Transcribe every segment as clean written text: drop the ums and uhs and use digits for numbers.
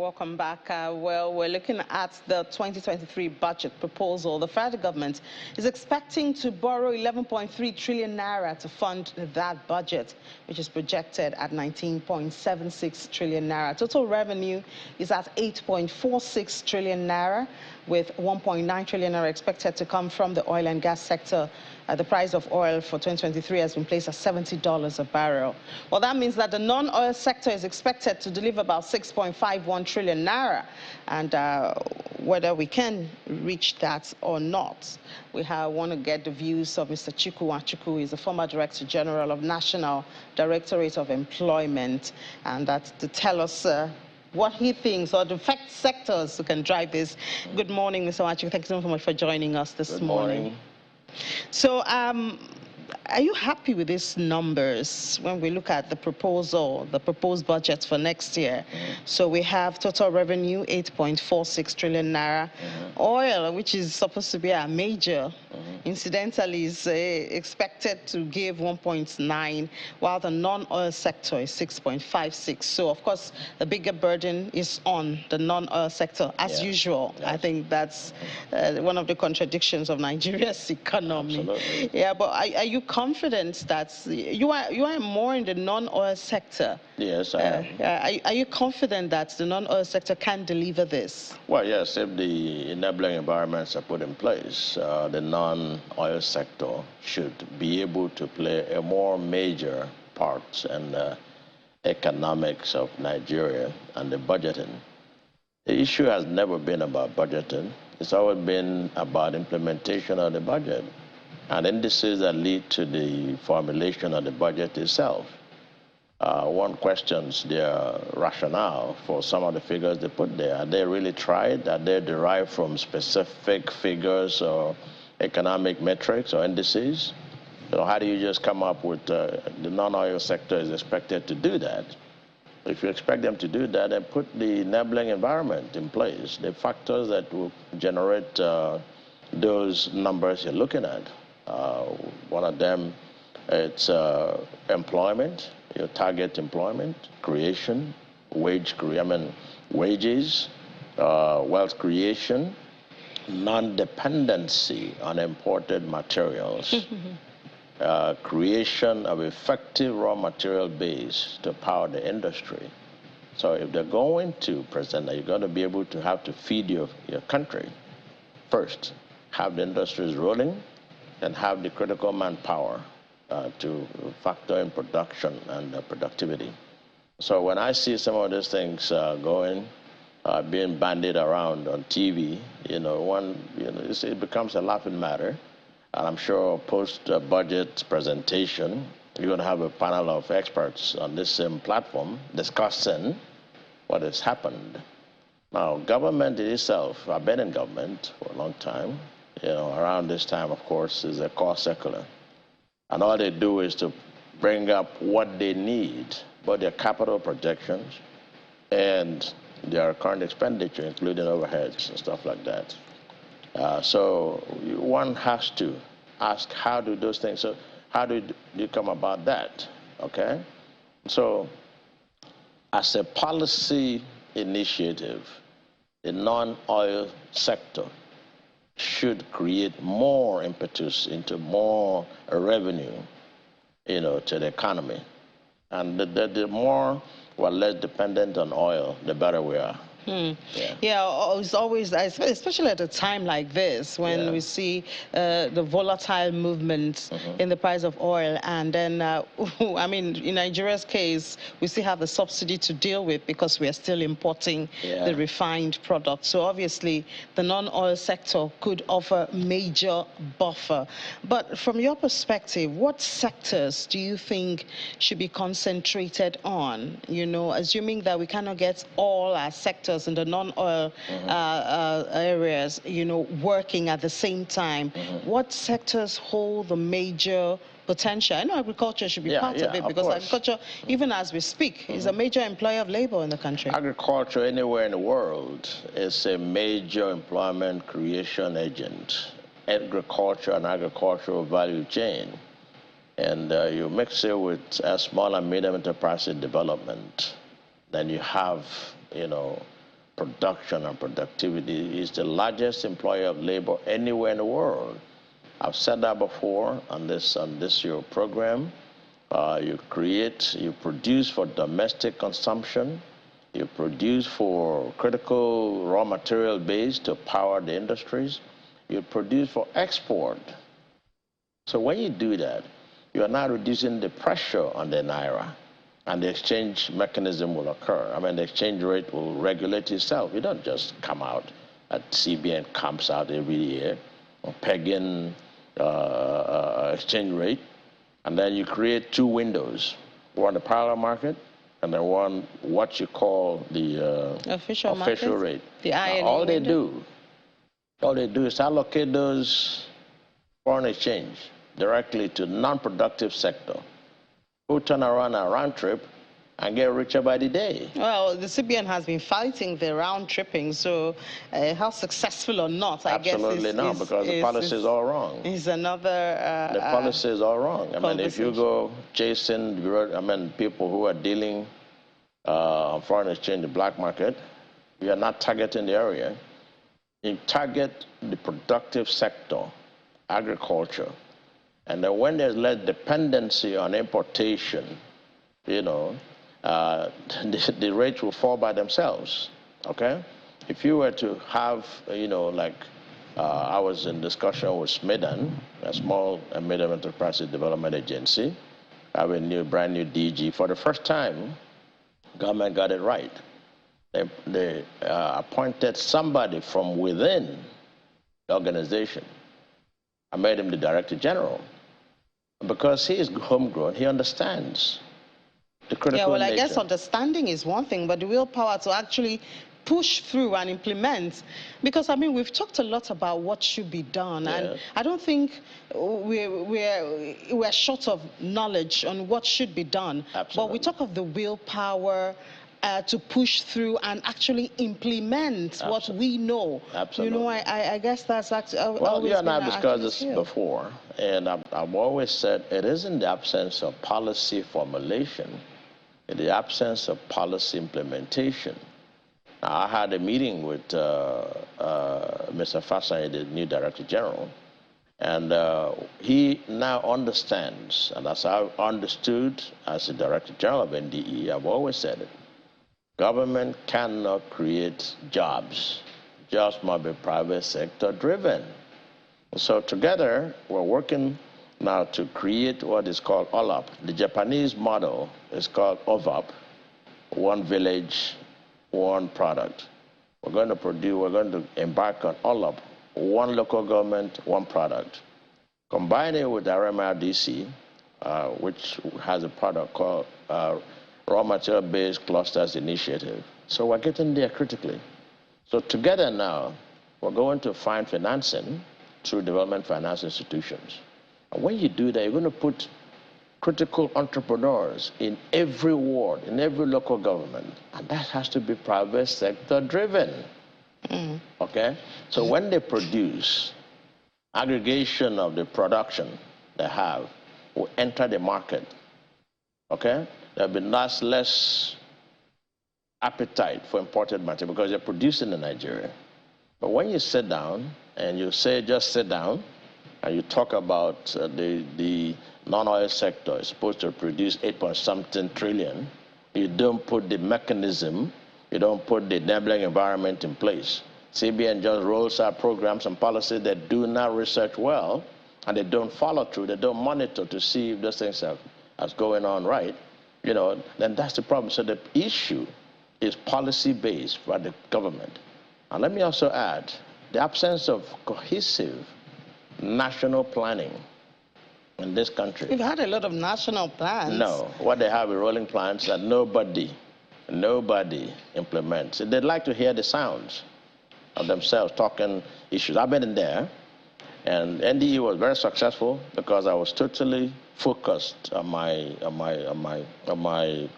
welcome back. Well, we're looking at the 2023 budget proposal. The federal government is expecting to borrow 11.3 trillion naira to fund that budget, which is projected at 19.76 trillion naira. Total revenue is at 8.46 trillion naira, with 1.9 trillion naira expected to come from the oil and gas sector. The price of oil for 2023 has been placed at $70 a barrel. Well, that means that the non-oil sector is expected to deliver about 6.51 trillion naira. And whether we can reach that or not, we want to get the views of Mr. Chukwu Achukwu, who is the former Director General of National Directorate of Employment, and that to tell us what he thinks or the sectors who can drive this. Good morning, Mr. Achukwu. Thank you so much for joining us this morning. So, are you happy with these numbers when we look at the proposal, the proposed budget for next year? So we have total revenue, 8.46 trillion naira. Oil, which is supposed to be a major, incidentally is expected to give 1.9, while the non-oil sector is 6.56. So, of course, the bigger burden is on the non-oil sector, as usual. Yes. I think that's one of the contradictions of Nigeria's economy. Absolutely. Yeah, but are you confident that you are more in the non-oil sector? Yes, I am. Are you confident that the non-oil sector can deliver this? Well, yes, if the enabling environments are put in place, the non-oil sector should be able to play a more major part in the economics of Nigeria and the budgeting. The issue has never been about budgeting. It's always been about implementation of the budget and indices that lead to the formulation of the budget itself. One questions their rationale for some of the figures they put there. Are they really tried? Are they derived from specific figures or economic metrics or indices? You know, how do you just come up with the non-oil sector is expected to do that? If you expect them to do that, then put the enabling environment in place, the factors that will generate those numbers you're looking at. One of them, it's employment, your target employment, creation, wages, wealth creation, non-dependency on imported materials, creation of effective raw material base to power the industry. So if they're going to present that, you're going to be able to have to feed your country. First, have the industries rolling, and have the critical manpower to factor in production and productivity. So when I see some of these things being bandied around on TV, it becomes a laughing matter. And I'm sure post-budget presentation, you're going to have a panel of experts on this same platform discussing what has happened. Now, government itself, I've been in government for a long time. Around this time, of course, is a cost circular. And all they do is to bring up what they need, both their capital projections and their current expenditure, including overheads and stuff like that. So one has to ask, how do those things, so how do you come about that, okay? So as a policy initiative, the non-oil sector should create more impetus into more revenue, to the economy. And the more we're less dependent on oil, the better we are. It's always, especially at a time like this, when we see the volatile movement in the price of oil, and then, I mean, in Nigeria's case, we still have the subsidy to deal with because we are still importing the refined product. So obviously, the non-oil sector could offer major buffer. But from your perspective, what sectors do you think should be concentrated on? Assuming that we cannot get all our sectors in the non-oil areas, working at the same time. What sectors hold the major potential? I know agriculture should be part of it, because agriculture, even as we speak, is a major employer of labor in the country. Agriculture anywhere in the world is a major employment creation agent. Agriculture and agricultural value chain. And you mix it with small and medium enterprise development, then you have, production and productivity, is the largest employer of labor anywhere in the world. I've said that before on this your program. You produce for domestic consumption, you produce for critical raw material base to power the industries, you produce for export. So when you do that, you are now reducing the pressure on the naira, and the exchange mechanism will occur. I mean, the exchange rate will regulate itself. You don't just come out at CBN camps out every year or pegging exchange rate, and then you create two windows, one the parallel market and then one what you call the official rate. The INE all they do is allocate those foreign exchange directly to non-productive sector, who turn around a round trip and get richer by the day. Well, the CBN has been fighting the round tripping, so how successul or not, I guess. Absolutely not, because the policy is all wrong. Is another. The policy is all wrong. I mean, if you go chasing, people who are dealing on foreign exchange, the black market, you are not targeting the area. You target the productive sector, agriculture, and then when there's less dependency on importation, the rates will fall by themselves, okay? If you were to have, I was in discussion with SMIDAN, a small and medium enterprises development agency, have a brand new DG. For the first time, government got it right. They appointed somebody from within the organization. I made him the director general. Because he is homegrown, he understands the critical nature. I guess understanding is one thing, but the willpower to actually push through and implement, because I mean, we've talked a lot about what should be done, and I don't think we're short of knowledge on what should be done. Absolutely. But we talk of the willpower to push through and actually implement what we know. Absolutely. I guess that's actually. Well, you and I have discussed this before, and I've always said it isn't the absence of policy formulation, it's the absence of policy implementation. Now, I had a meeting with Mr. Fasai, the new Director General, and he now understands, and as I've understood as the Director General of NDE, I've always said it, government cannot create jobs, jobs must be private sector driven. So together, we're working now to create what is called OLAP. The Japanese model is called OVAP, one village, one product. We're going to embark on OLAP, one local government, one product. Combine it with RMRDC, which has a product called Raw Material-Based Clusters Initiative. So we're getting there critically. So together now, we're going to find financing through development finance institutions. And when you do that, you're going to put critical entrepreneurs in every ward, in every local government, and that has to be private sector driven. Okay? So when they produce, aggregation of the production they have will enter the market. Okay? There'll be less appetite for imported material because they're producing in Nigeria. But when you sit down and you say just sit down and you talk about the non-oil sector is supposed to produce 8-point-something trillion, you don't put the mechanism, you don't put the enabling environment in place. CBN just rolls out programs and policies that do not research well, and they don't follow through, they don't monitor to see if those things are going on right, then that's the problem. So the issue is policy-based by the government. And let me also add, the absence of cohesive national planning in this country. We've had a lot of national plans. No, what they have is rolling plans that nobody implements. They'd like to hear the sounds of themselves talking issues. I've been in there, and NDE was very successful because I was totally focused on my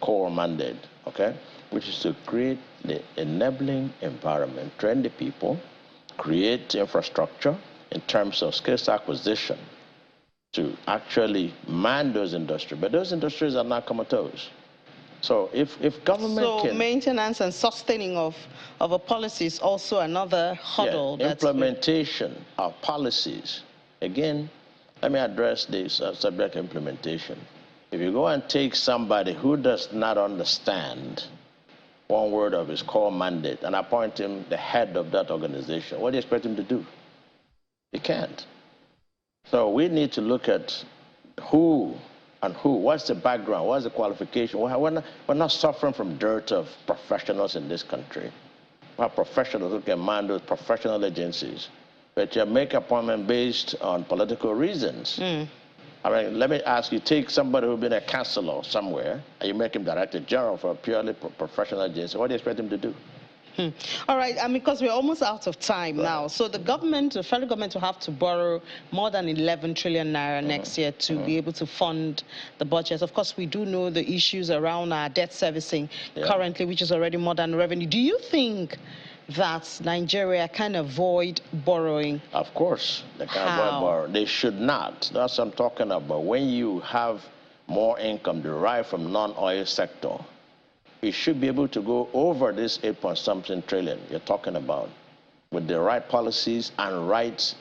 core mandate, okay, which is to create the enabling environment, train the people, create infrastructure in terms of skills acquisition to actually man those industries. But those industries are not comatose. So if government so maintenance and sustaining of a policy is also another hurdle. Yeah, implementation of policies. Again, let me address this subject implementation. If you go and take somebody who does not understand one word of his core mandate and appoint him the head of that organization, what do you expect him to do? He can't. So we need to look at who and who, what's the background, what's the qualification. We're not suffering from dearth of professionals in this country. We have professionals who can man those professional agencies, but you make appointment based on political reasons. I mean, let me ask you, take somebody who's been a counselor somewhere, and you make him director general for a purely professional agency. What do you expect him to do? All right, because we're almost out of time now. So the federal government will have to borrow more than 11 trillion naira next year to be able to fund the budget. Of course, we do know the issues around our debt servicing currently, which is already more than revenue. Do you think that Nigeria can avoid borrowing? Of course, they can avoid borrowing. They should not. That's what I'm talking about. When you have more income derived from non-oil sector, you should be able to go over this 8-point-something trillion you're talking about with the right policies and right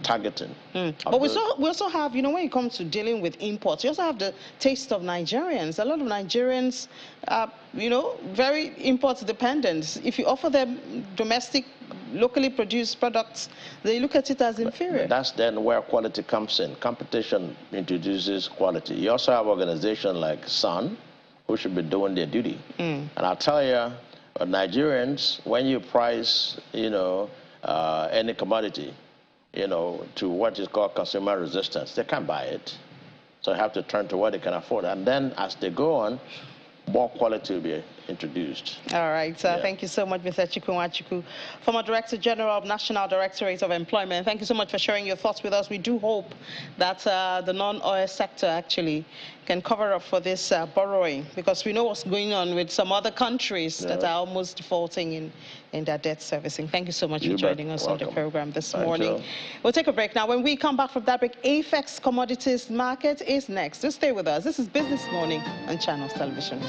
targeting. But we also have, you know, when it comes to dealing with imports, you also have the taste of Nigerians. A lot of Nigerians are, you know, very import dependent. If you offer them domestic, locally produced products, they look at it as inferior. That's then where quality comes in. Competition introduces quality. You also have organizations like SUN, who should be doing their duty. And I'll tell you, Nigerians, when you price, you know, any commodity, you know, to what is called consumer resistance, they can't buy it. So you have to turn to what they can afford. And then as they go on, more quality will be introduced. All right. Thank you so much, Mr. Chukwuemeka, former Director General of National Directorate of Employment. Thank you so much for sharing your thoughts with us. We do hope that the non-oil sector actually can cover up for this borrowing, because we know what's going on with some other countries that are almost defaulting in their debt servicing. Thank you so much for joining us on the program this morning. We'll take a break now. When we come back from that break, AFEX Commodities Market is next. Just stay with us. This is Business Morning on Channels Television.